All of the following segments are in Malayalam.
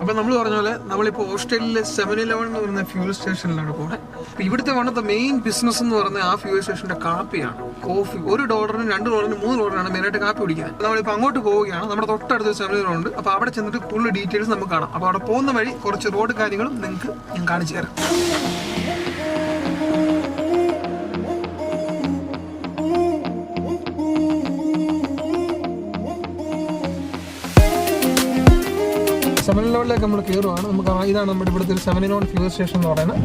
അപ്പോൾ നമ്മൾ പറഞ്ഞ പോലെ നമ്മളിപ്പോൾ ഓസ്ട്രേലിയയിലെ 7-Eleven എന്ന് പറയുന്ന ഫ്യൂൽ സ്റ്റേഷനിലാണ് പോകുന്നത്. അപ്പോൾ ഇവിടുത്തെ one of the main business എന്ന് പറയുന്നത് ആ ഫ്യൂൽ സ്റ്റേഷൻ്റെ കാപ്പിയാണ്. കോഫി $1, $2, $3 മെയിനായിട്ട് കാപ്പി കുടിക്കുന്നത്. നമ്മളിപ്പോൾ അങ്ങോട്ട് പോവുകയാണ്. നമ്മുടെ തൊട്ടടുത്ത് 7-Eleven ഉണ്ട്. അപ്പോൾ അവിടെ ചെന്നിട്ട് കൂടുതൽ ഡീറ്റെയിൽസ് നമുക്ക് കാണാം. അപ്പോൾ അവിടെ പോകുന്ന വഴി കുറച്ച് റോഡ് കാര്യങ്ങളും നിങ്ങൾക്ക് ഞാൻ കാണിച്ചു തരാം. സെവനിലോണിലേക്ക് നമ്മൾ കയറുവാണ്. നമുക്ക് ഇതാണ് നമ്മുടെ ഇവിടുത്തെ ഒരു 7-Eleven ഫ്യൂൽ സ്റ്റേഷൻ എന്ന് പറയുന്നത്.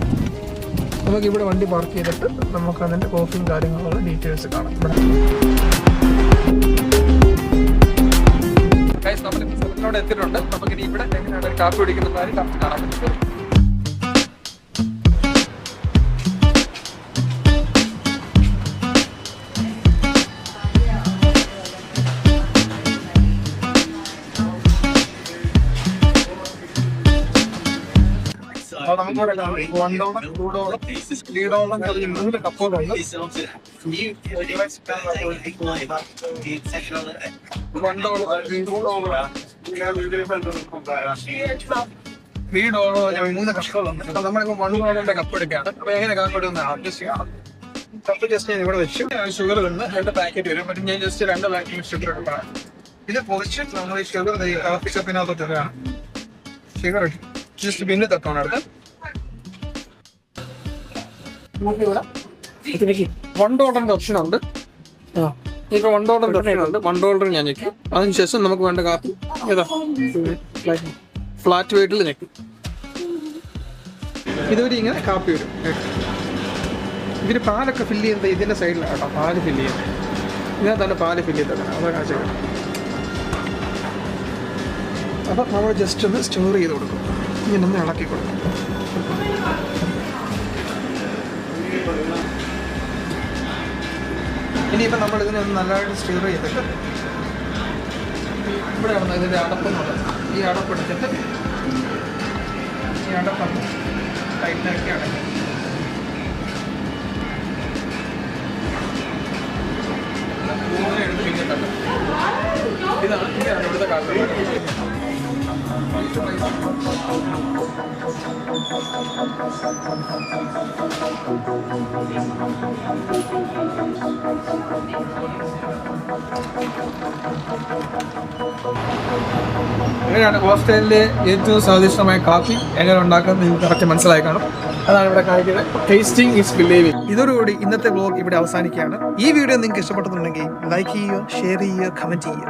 നമുക്ക് ഇവിടെ വണ്ടി പാർക്ക് ചെയ്തിട്ട് നമുക്ക് അതിൻ്റെ കോഫിയും കാര്യങ്ങളുള്ള ഡീറ്റെയിൽസ് കാണാം. ഇവിടെ നമ്മളിപ്പോൾ 7-Eleven എത്തിയിട്ടുണ്ട്. നമുക്കിനി ഇവിടെ എങ്ങനെയാണ് ഒരു കാപ്പി കുടിക്കുന്ന കാര്യം കാണാൻ പറ്റും. നമുക്കിവിടെ $1, $2, $3 3 കപ്പുകളുണ്ട്. $3 3 കപ്പുകളുണ്ട്. അപ്പൊ നമ്മളിപ്പോ $1 കപ്പ് എടുക്കുകയാണ്. അപ്പൊ എങ്ങനെ കാപ്പി എടുക്കുന്ന അഡ്ജസ്റ്റ് ചെയ്യണം. കപ്പ് ജസ്റ്റ് ഞാൻ ഇവിടെ വെച്ചു. ഷുഗർ വന്ന് 2 പാക്കറ്റ് വരും. പക്ഷെ ഞാൻ ജസ്റ്റ് 2 പാക്കറ്റ് ഷുഗർ എടുക്കണം. ഇത് പൊളിച്ച് നമ്മൾ ഈ ഷുഗർ കാപ്പി കപ്പിനകത്തോട്ട് ഇടുകയാണ്. ഷുഗർ ജസ്റ്റ് പിന്നെ തട്ടണം എടുത്ത് $1 ഓപ്ഷൻ ഉണ്ട്. ഇപ്പൊ $1 ഓപ്ഷൻ ഉണ്ട്. $1 ഞാൻ ഞെക്കും. അതിനുശേഷം നമുക്ക് വേണ്ട കാപ്പി ഏതാ ഫ്ലാറ്റ് വെയിറ്റിൽ ഞെക്കും. ഇതുവരെ ഇങ്ങനെ കാപ്പി വരും. ഇതിന് പാലൊക്കെ ഫില്ല് ചെയ്യുന്നത് ഇതിന്റെ സൈഡിലാണ് കേട്ടോ. പാല് ഫില്ല് ചെയ്യുന്നത് ഇതിനകത്താണ് പാല് ഫില്ല് ചെയ്തത്. അത് കാഴ്ച അപ്പം നമ്മൾ ജസ്റ്റ് ഒന്ന് സ്റ്റോർ ചെയ്ത് കൊടുക്കും. ഇങ്ങനെ ഒന്ന് ഇളക്കി കൊടുക്കും. ഇനിയിപ്പോൾ നമ്മൾ ഇതിനെ ഒന്ന് നല്ലതായിട്ട് സ്റ്റോർ ചെയ്തിട്ട് ഇവിടെ ആണ് ഇതിൻ്റെ അടപ്പെന്നുള്ളത്. ഈ അടപ്പെടുത്തിട്ട് ഈ അടപ്പൊന്ന് ടൈറ്റാക്കി അടയ്ക്കും. എടുത്ത് പിന്നിട്ടുണ്ട്. ഇതാണ് ഇവിടുത്തെ കാപ്പി. അങ്ങനെയാണ് ഓസ്ട്രേലിയയിലെ ഏറ്റവും സ്വാദിഷ്ടമായ കാപ്പി എങ്ങനെ ഉണ്ടാക്കുന്നത് നിങ്ങൾക്ക് കറക്റ്റ് മനസ്സിലായി കാണും. അതാണ് ഇവിടെ കാണിക്കുന്നത്. Tasting is believing. ഇതോടുകൂടി ഇന്നത്തെ വ്ലോഗ് ഇവിടെ അവസാനിക്കുകയാണ്. ഈ വീഡിയോ നിങ്ങൾക്ക് ഇഷ്ടപ്പെട്ടുന്നുണ്ടെങ്കിൽ ലൈക്ക് ചെയ്യുക, ഷെയർ ചെയ്യുക, കമൻറ്റ് ചെയ്യുക.